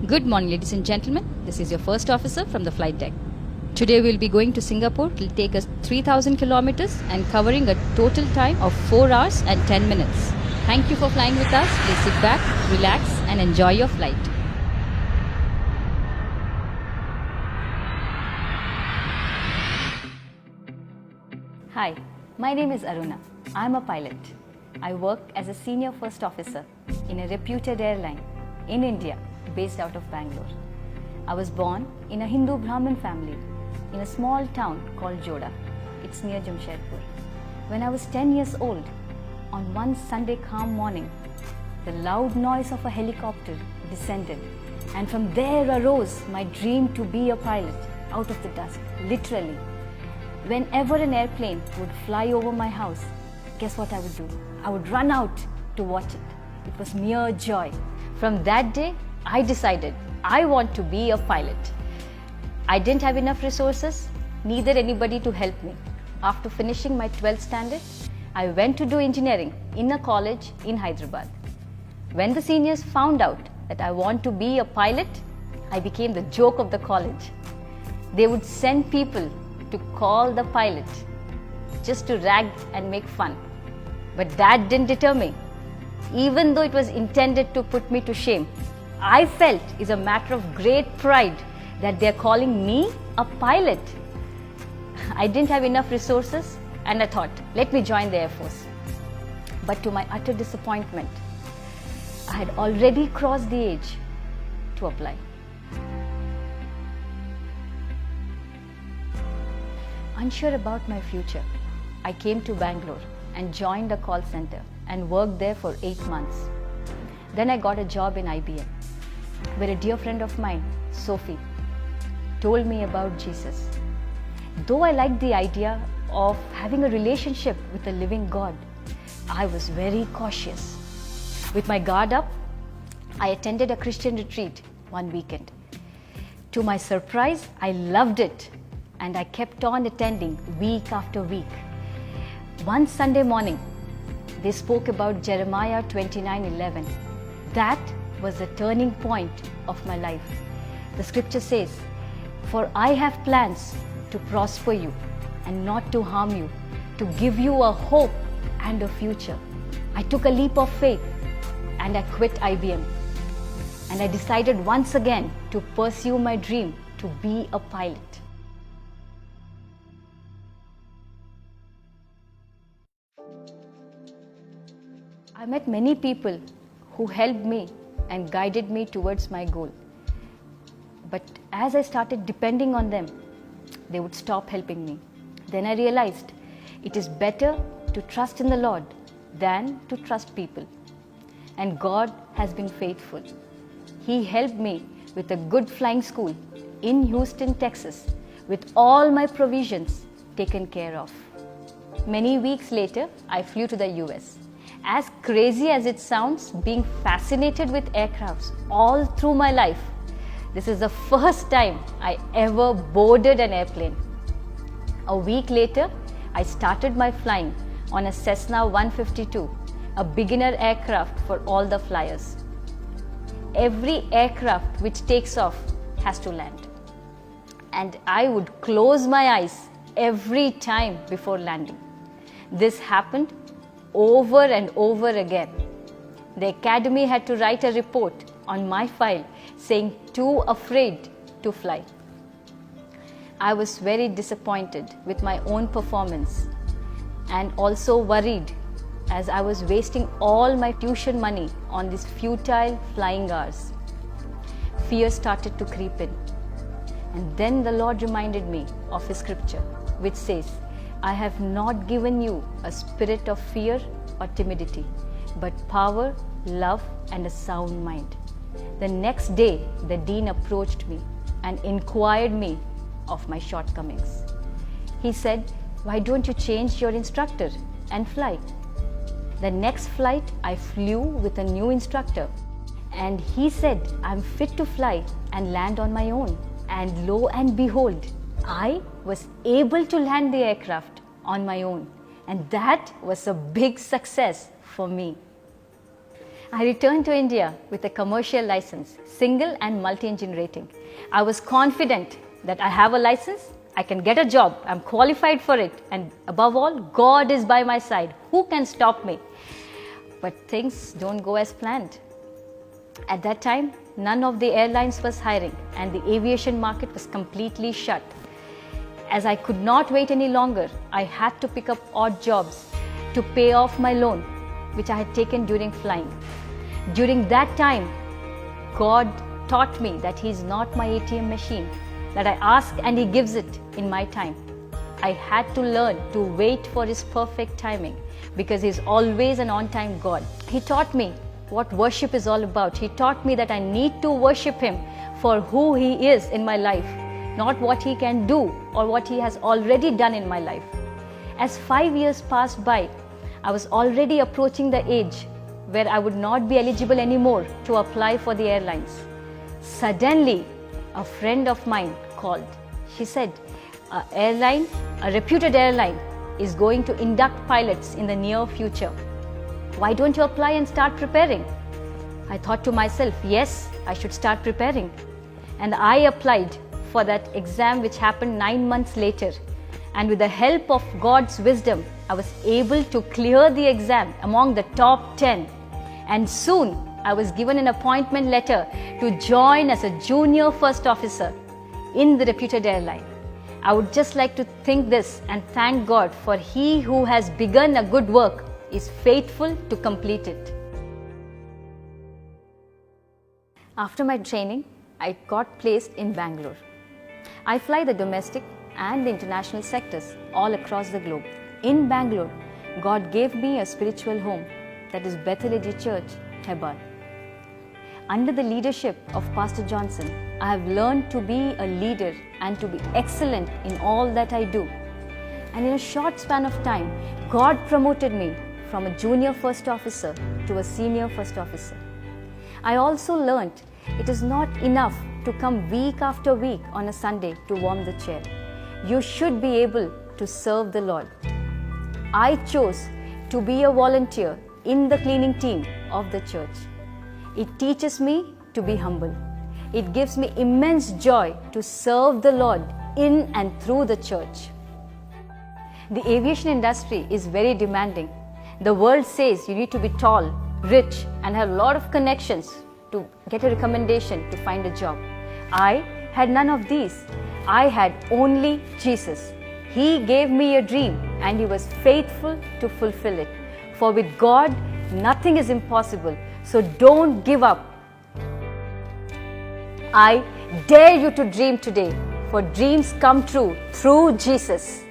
Good morning, ladies and gentlemen. This is your first officer from the flight deck. Today we'll be going to Singapore. It will take us 3,000 kilometers and covering a total time of 4 hours and 10 minutes. Thank you for flying with us. Please sit back, relax and enjoy your flight. Hi, my name is Aruna. I'm a pilot. I work as a senior first officer in a reputed airline in India based out of Bangalore. I was born in a Hindu Brahmin family in a small town called Joda. It's near Jamshedpur. When I was 10 years old, on one Sunday calm morning, the loud noise of a helicopter descended, and from there arose my dream to be a pilot out of the dusk, literally. Whenever an airplane would fly over my house, guess what I would do? I would run out to watch it. It was mere joy. From that day, I decided I want to be a pilot. I didn't have enough resources, neither anybody to help me. After finishing my 12th standard, I went to do engineering in a college in Hyderabad. When the seniors found out that I want to be a pilot, I became the joke of the college. They would send people to call the pilot just to rag and make fun. But that didn't deter me. Even though it was intended to put me to shame, I felt it's a matter of great pride that they're calling me a pilot. I didn't have enough resources and I thought, let me join the Air Force. But to my utter disappointment, I had already crossed the age to apply. Unsure about my future, I came to Bangalore and joined a call center and worked there for 8 months. Then I got a job in IBM, where a dear friend of mine, Sophie, told me about Jesus. Though I liked the idea of having a relationship with the living God, I was very cautious. With my guard up, I attended a Christian retreat one weekend. To my surprise, I loved it, and I kept on attending week after week. One Sunday morning, they spoke about Jeremiah 29:11. That was the turning point of my life. The scripture says, "For I have plans to prosper you and not to harm you, to give you a hope and a future." I took a leap of faith and I quit IBM. And I decided once again to pursue my dream to be a pilot. I met many people who helped me and guided me towards my goal. But as I started depending on them, they would stop helping me. Then I realized it is better to trust in the Lord than to trust people. And God has been faithful. He helped me with a good flying school in Houston, Texas, with all my provisions taken care of. Many weeks later, I flew to the US. As crazy as it sounds, being fascinated with aircrafts all through my life, this is the first time I ever boarded an airplane. A week later, I started my flying on a Cessna 152, a beginner aircraft for all the flyers. Every aircraft which takes off has to land. And I would close my eyes every time before landing. This happened over and over again. The academy had to write a report on my file saying too afraid to fly. I was very disappointed with my own performance and also worried as I was wasting all my tuition money on these futile flying hours. Fear started to creep in. And then the Lord reminded me of His scripture, which says, "I have not given you a spirit of fear or timidity, but power, love, and a sound mind." The next day, the dean approached me and inquired me of my shortcomings. He said, "Why don't you change your instructor and fly?" The next flight, I flew with a new instructor, and he said, "I'm fit to fly and land on my own." And lo and behold, I was able to land the aircraft on my own, and that was a big success for me. I returned to India with a commercial license, single and multi-engine rating. I was confident that I have a license, I can get a job, I'm qualified for it, and above all, God is by my side. Who can stop me? But things don't go as planned. At that time, none of the airlines was hiring and the aviation market was completely shut. As I could not wait any longer, I had to pick up odd jobs to pay off my loan, which I had taken during flying. During that time, God taught me that He is not my ATM machine, that I ask and He gives it in my time. I had to learn to wait for His perfect timing because He is always an on-time God. He taught me what worship is all about. He taught me that I need to worship Him for who He is in my life, not what He can do or what He has already done in my life. As 5 years passed by, I was already approaching the age where I would not be eligible anymore to apply for the airlines. Suddenly, a friend of mine called. She said, a reputed airline is going to induct pilots in the near future. Why don't you apply and start preparing? I thought to myself, yes, I should start preparing. And I applied for that exam, which happened 9 months later. And with the help of God's wisdom, I was able to clear the exam among the top 10. And soon I was given an appointment letter to join as a junior first officer in the reputed airline. I would just like to think this and thank God, for He who has begun a good work is faithful to complete it. After my training, I got placed in Bangalore. I fly the domestic and the international sectors all across the globe. In Bangalore, God gave me a spiritual home, that is Bethel AG Church, Hebbal. Under the leadership of Pastor Johnson, I have learned to be a leader and to be excellent in all that I do. And in a short span of time, God promoted me from a junior first officer to a senior first officer. I also learned it is not enough to come week after week on a Sunday to warm the chair. You should be able to serve the Lord. I chose to be a volunteer in the cleaning team of the church. It teaches me to be humble. It gives me immense joy to serve the Lord in and through the church. The aviation industry is very demanding. The world says you need to be tall, rich, and have a lot of connections to get a recommendation to find a job. I had none of these. I had only Jesus. He gave me a dream and He was faithful to fulfill it. For with God, nothing is impossible. So don't give up. I dare you to dream today, for dreams come true through Jesus.